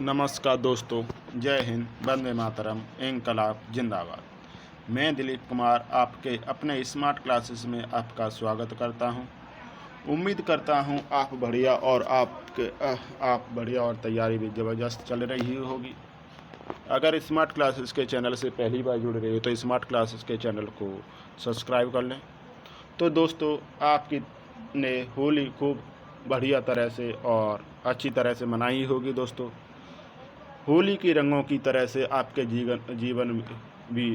नमस्कार दोस्तों, जय हिंद, वंदे मातरम, इंकलाब जिंदाबाद। मैं दिलीप कुमार आपके अपने स्मार्ट क्लासेस में आपका स्वागत करता हूं। उम्मीद करता हूं आप बढ़िया और आप बढ़िया और तैयारी भी ज़बरदस्त चल रही होगी। अगर स्मार्ट क्लासेस के चैनल से पहली बार जुड़ रहे हो तो स्मार्ट क्लासेस के चैनल को सब्सक्राइब कर लें। तो दोस्तों, आपकी ने होली खूब बढ़िया तरह से और अच्छी तरह से मनाई होगी। दोस्तों, होली की रंगों की तरह से आपके जीवन भी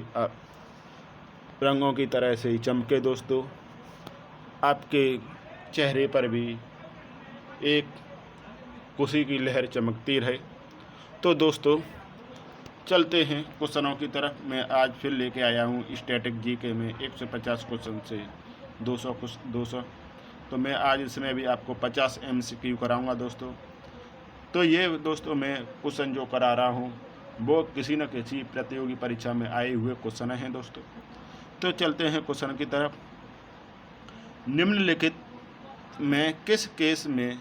रंगों की तरह से ही चमके। दोस्तों, आपके चेहरे पर भी एक खुशी की लहर चमकती रहे। तो दोस्तों, चलते हैं क्वेश्चनों की तरफ। मैं आज फिर लेके आया हूँ स्टैटिक जीके में 150 क्वेश्चन से 200। तो मैं आज इसमें भी आपको 50 MCQ कराऊंगा दोस्तों। तो ये दोस्तों, मैं क्वेश्चन जो करा रहा हूँ वो किसी न किसी प्रतियोगी परीक्षा में आए हुए क्वेश्चन हैं दोस्तों। तो चलते हैं क्वेश्चन की तरफ। निम्नलिखित में किस केस में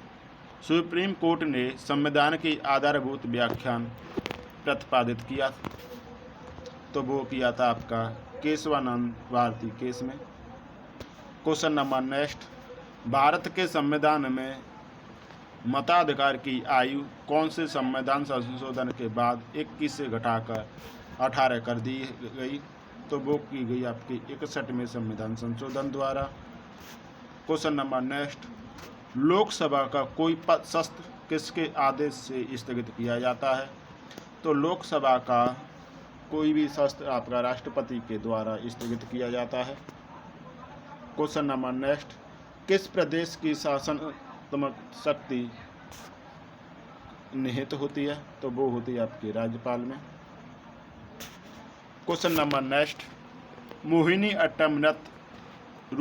सुप्रीम कोर्ट ने संविधान की आधारभूत व्याख्यान प्रतिपादित किया? तो वो किया था आपका केशवानंद भारती केस में। क्वेश्चन नंबर नेक्स्ट, भारत के संविधान में मताधिकार की आयु कौन से संविधान संशोधन के बाद 21 से घटाकर 18 कर दी गई? तो वो की गई आपकी 61वें संविधान संशोधन द्वारा। क्वेश्चन नंबर नेक्स्ट, लोकसभा का कोई शस्त्र किसके आदेश से स्थगित किया जाता है? तो लोकसभा का कोई भी शस्त्र आपका राष्ट्रपति के द्वारा स्थगित किया जाता है। क्वेश्चन नंबर नेक्स्ट, किस प्रदेश की शासनात्मक शक्ति निहित होती है? तो वो होती है आपकी राज्यपाल में। Question number next, Mohini Attam नृत्य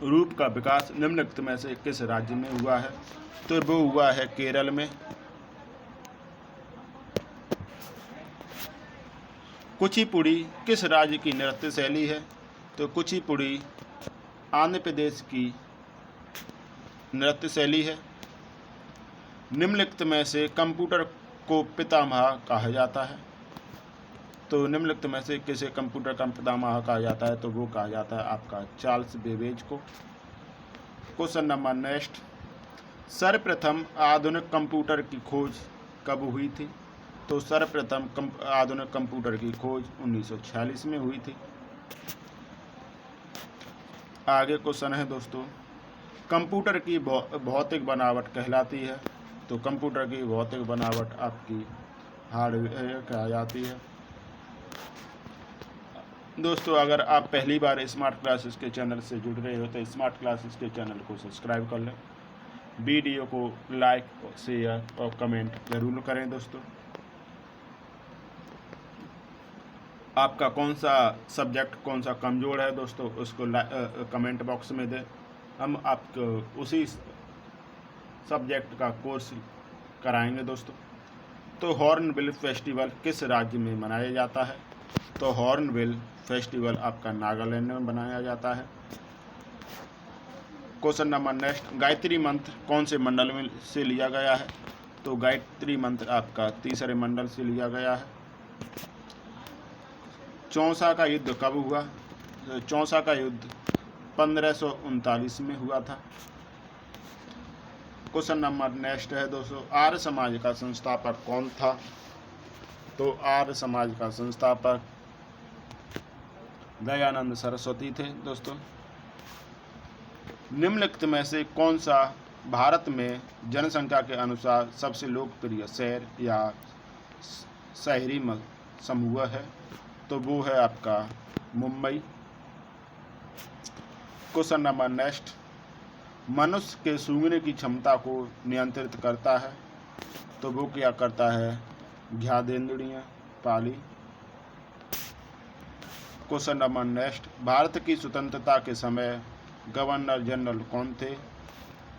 रूप का विकास निम्नलिखित में से किस राज्य में हुआ है? तो वो हुआ है केरल में। कुचिपुड़ी किस राज्य की नृत्य शैली है? तो कुचिपुड़ी आंध्र प्रदेश की नृत्य शैली है। निम्नलिखित में से कंप्यूटर को पितामह कहा जाता है? तो निम्नलिखित में से किसे कंप्यूटर का पितामह कहा जाता है? तो वो कहा जाता है आपका चार्ल्स बेबेज को। क्वेश्चन नंबर नेक्स्ट, सर्वप्रथम आधुनिक कंप्यूटर की खोज कब हुई थी? तो सर्वप्रथम आधुनिक कंप्यूटर की खोज 1946 में हुई थी। आगे क्वेश्चन है दोस्तों, कंप्यूटर की भौतिक बनावट कहलाती है? तो कंप्यूटर की भौतिक बनावट आपकी हार्डवेयर कहा जाती है। दोस्तों, अगर आप पहली बार स्मार्ट क्लासेस के चैनल से जुड़ रहे हो तो स्मार्ट क्लासेस के चैनल को सब्सक्राइब कर लें। वीडियो को लाइक, शेयर और कमेंट जरूर करें। दोस्तों, आपका कौन सा सब्जेक्ट कौन सा कमज़ोर है दोस्तों, उसको कमेंट बॉक्स में दें। हम आपको उसी सब्जेक्ट का कोर्स कराएंगे दोस्तों। तो हॉर्नबिल फेस्टिवल किस राज्य में मनाया जाता है? तो हॉर्नबिल फेस्टिवल आपका नागालैंड में मनाया जाता है। क्वेश्चन नंबर नेक्स्ट, गायत्री मंत्र कौन से मंडल में से लिया गया है? तो गायत्री मंत्र आपका तीसरे मंडल से लिया गया है। चौसा का युद्ध कब हुआ? चौसा का युद्ध 1539 में हुआ था। क्वेश्चन नंबर नेक्स्ट है दोस्तों, आर्य समाज का संस्थापक कौन था? तो आर्य समाज का संस्थापक दयानंद सरस्वती थे दोस्तों। निम्नलिखित में से कौन सा भारत में जनसंख्या के अनुसार सबसे लोकप्रिय शहर या शहरी समूह है? तो वो है आपका मुंबई। क्वेश्चन नंबर नेक्स्ट, मनुष्य के सूंघने की क्षमता को नियंत्रित करता है? तो वो क्या करता है? घ्राणेंद्रिय पाली। क्वेश्चन नंबर नेक्स्ट, भारत की स्वतंत्रता के समय गवर्नर जनरल कौन थे?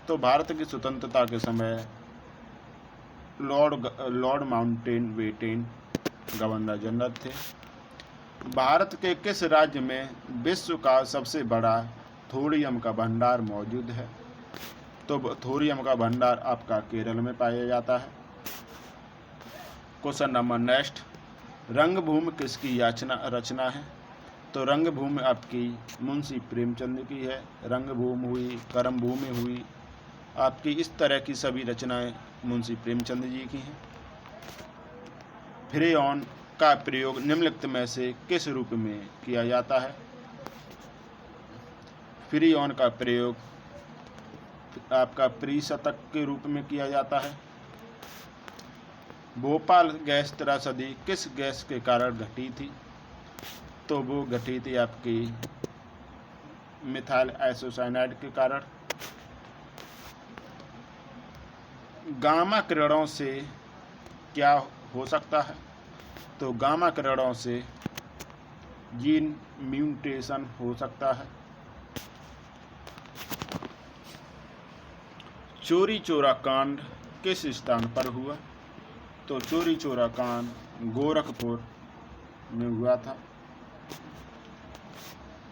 तो भारत की स्वतंत्रता के समय लॉर्ड माउंटबेटन गवर्नर जनरल थे। भारत के किस राज्य में विश्व का सबसे बड़ा थोरियम का भंडार मौजूद है? तो थोरियम का भंडार आपका केरल में पाया जाता है। क्वेश्चन नंबर नेक्स्ट, रंगभूमि किसकी रचना है? तो रंगभूमि आपकी मुंशी प्रेमचंद की है। रंगभूमि हुई, कर्मभूमि हुई, आपकी इस तरह की सभी रचनाएं मुंशी प्रेमचंद जी की हैं। फ्रेयॉन का प्रयोग निम्नलिखित में से किस रूप में किया जाता है? फ्रेयॉन का प्रयोग आपका प्रीशतक के रूप में किया जाता है। भोपाल गैस त्रासदी किस गैस के कारण घटी थी? तो वो घटी थी आपकी मिथाइल आइसोसाइनाइड के कारण। गामा किरणों से क्या हो सकता है? तो गामा किरणों से जीन म्यूटेशन हो सकता है। चोरी चोरा कांड किस स्थान पर हुआ? तो चोरी चोरा कांड गोरखपुर में हुआ था।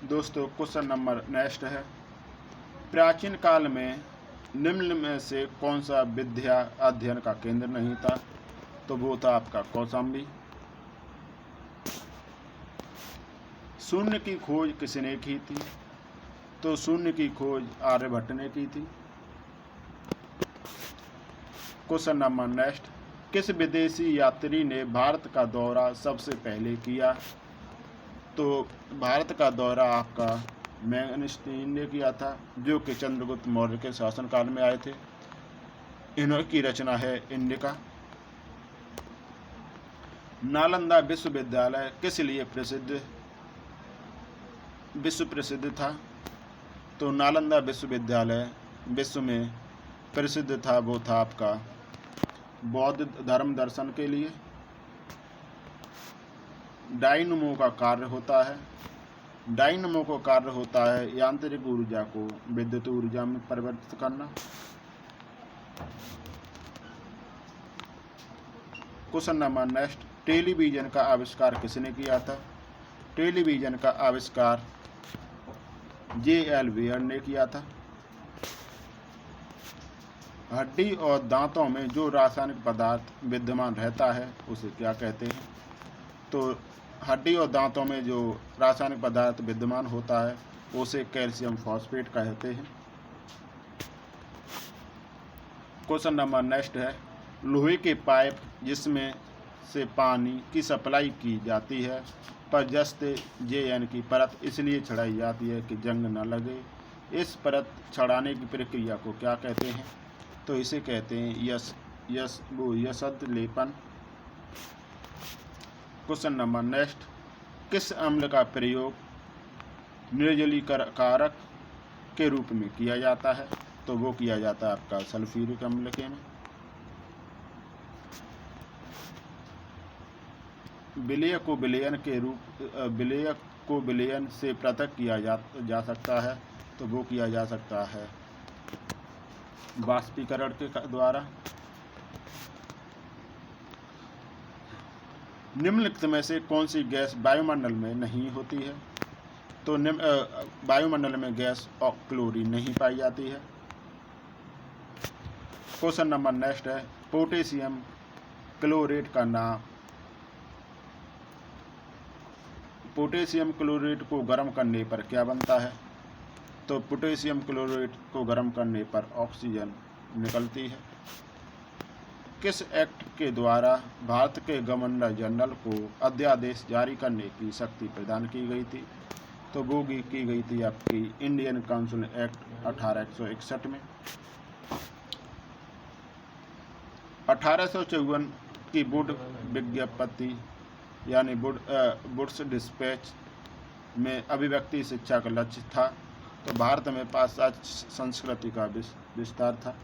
दोस्तों क्वेश्चन नंबर नेक्स्ट है, प्राचीन काल में निम्न में से कौन सा विद्या अध्ययन का केंद्र नहीं था? तो वो था आपका कौशाम्बी। शून्य की खोज किसने की थी? तो शून्य की खोज आर्यभट्ट ने की थी। क्वेश्चन नंबर नेक्स्ट, किस विदेशी यात्री ने भारत का दौरा सबसे पहले किया? तो भारत का दौरा आपका मैगनस्टीन ने किया था, जो कि चंद्रगुप्त मौर्य के शासनकाल में आए थे। इनकी रचना है इंडिका। नालंदा विश्वविद्यालय किस लिए विश्व प्रसिद्ध था? तो नालंदा विश्वविद्यालय विश्व में प्रसिद्ध था, वो था आपका बौद्ध धर्म दर्शन के लिए। डायनमो का कार्य होता है। डायनमो का कार्य होता है यांत्रिक ऊर्जा को विद्युत ऊर्जा में परिवर्तित करना। क्वेश्चन नंबर नेक्स्ट, टेलीविजन का आविष्कार किसने किया था? टेलीविजन का आविष्कार J.L. वेयर ने किया था। हड्डी और दांतों में जो रासायनिक पदार्थ विद्यमान रहता है उसे क्या कहते हैं? तो हड्डी और दांतों में जो रासायनिक पदार्थ विद्यमान होता है उसे कैल्शियम फॉस्फेट कहते हैं। क्वेश्चन नंबर नेक्स्ट है, लोहे के पाइप जिसमें से पानी की सप्लाई की जाती है पर जस्ते JN की परत इसलिए चढ़ाई जाती है कि जंग न लगे। इस परत चढ़ाने की प्रक्रिया को क्या कहते हैं? तो इसे कहते हैं यशद लेपन। क्वेश्चन नंबर नेक्स्ट, किस अम्ल का प्रयोग निर्जलीकरक के रूप में किया जाता है? तो वो किया जाता है आपका सल्फ्यूरिक अम्ल के में। विलय को विलयन से पृथक किया जा सकता है, तो वो किया जा सकता है वाष्पीकरण के द्वारा। निम्नलिखित में से कौन सी गैस वायुमंडल में नहीं होती है? तो वायुमंडल में गैस क्लोरीन नहीं पाई जाती है। क्वेश्चन नंबर नेक्स्ट है, पोटेशियम क्लोरेट का नाम। पोटेशियम क्लोरेट को गर्म करने पर क्या बनता है? तो पोटेशियम क्लोरेट को गर्म करने पर ऑक्सीजन निकलती है। किस एक्ट के द्वारा भारत के गवर्नर जनरल को अध्यादेश जारी करने की शक्ति प्रदान की गई थी? तो वो की गई थी आपकी इंडियन काउंसिल एक्ट 1861 में। 1854 की वुड विज्ञप्ति यानी वुड्स डिस्पैच में अभिव्यक्ति शिक्षा का लक्ष्य था। तो भारत में पाश्चात्य संस्कृति का विस्तार था।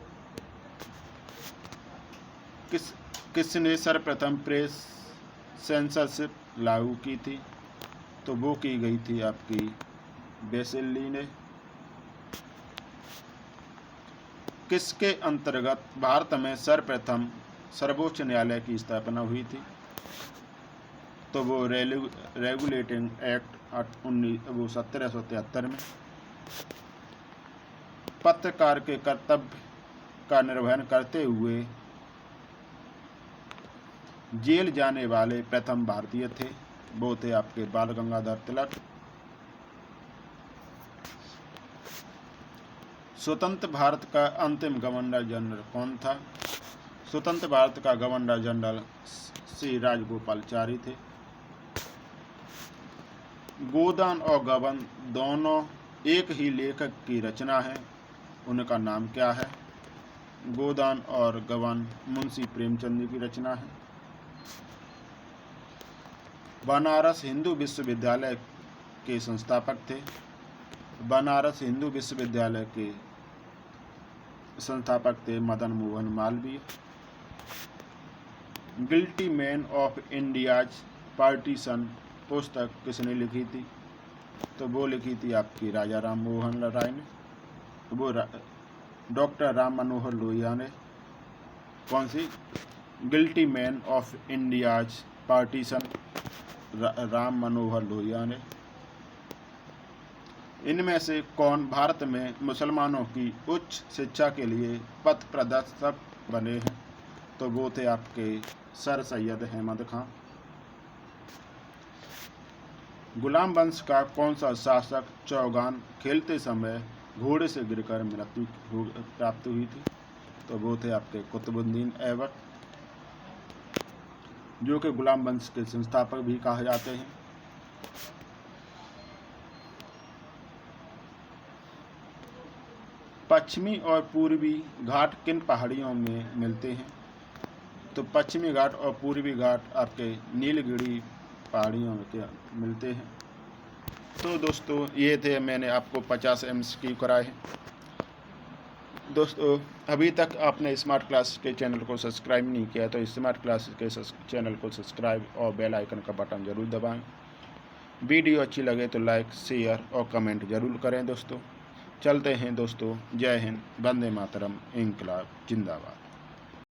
किसने सर्वप्रथम प्रेस सेंसरशिप लागू की थी? तो वो की गई थी आपकी वेसेली ने। किसके अंतर्गत भारत में सर्वप्रथम सर्वोच्च न्यायालय की स्थापना हुई थी? तो वो रेगुलेटिंग एक्ट 1773 में। पत्रकार के कर्तव्य का निर्वहन करते हुए जेल जाने वाले प्रथम भारतीय थे, वो थे आपके बाल गंगाधर तिलक। स्वतंत्र भारत का अंतिम गवर्नर जनरल कौन था? स्वतंत्र भारत का गवर्नर जनरल श्री राजगोपालाचारी थे। गोदान और गबन दोनों एक ही लेखक की रचना है, उनका नाम क्या है? गोदान और गबन मुंशी प्रेमचंद की रचना है। बनारस हिंदू विश्वविद्यालय के संस्थापक थे। बनारस हिंदू विश्वविद्यालय के संस्थापक थे Madan Mohan Malviya. Guilty man of India's partition पुस्तक किसने लिखी थी? तो वो लिखी थी आपकी राजा राम मोहन राय ने, वो डॉक्टर राम मनोहर लोहिया ने। कौन सी? Guilty man of India's partition, Ram Manohar Lohia ने। इनमें से कौन भारत में मुसलमानों की उच्च शिक्षा के लिए पथ प्रदर्शक बने हैं? तो वो थे आपके सर सैयद अहमद खां। गुलाम वंश का कौन सा शासक चौगान खेलते समय घोड़े से गिरकर मृत्यु प्राप्त हुई थी? तो वो थे आपके कुतुबुद्दीन ऐबक, जो कि गुलाम वंश के संस्थापक भी कहा जाते हैं। पश्चिमी और पूर्वी घाट किन पहाड़ियों में मिलते हैं? तो पश्चिमी घाट और पूर्वी घाट आपके नीलगिरी पहाड़ियों में मिलते हैं। तो दोस्तों ये थे, मैंने आपको 50 MCQ कराए हैं। दोस्तों अभी तक आपने स्मार्ट क्लास के चैनल को सब्सक्राइब नहीं किया तो स्मार्ट क्लास के चैनल को सब्सक्राइब और बेल आइकन का बटन ज़रूर दबाएं। वीडियो अच्छी लगे तो लाइक, शेयर और कमेंट ज़रूर करें। दोस्तों चलते हैं दोस्तों। जय हिंद, वंदे मातरम, इंकलाब जिंदाबाद।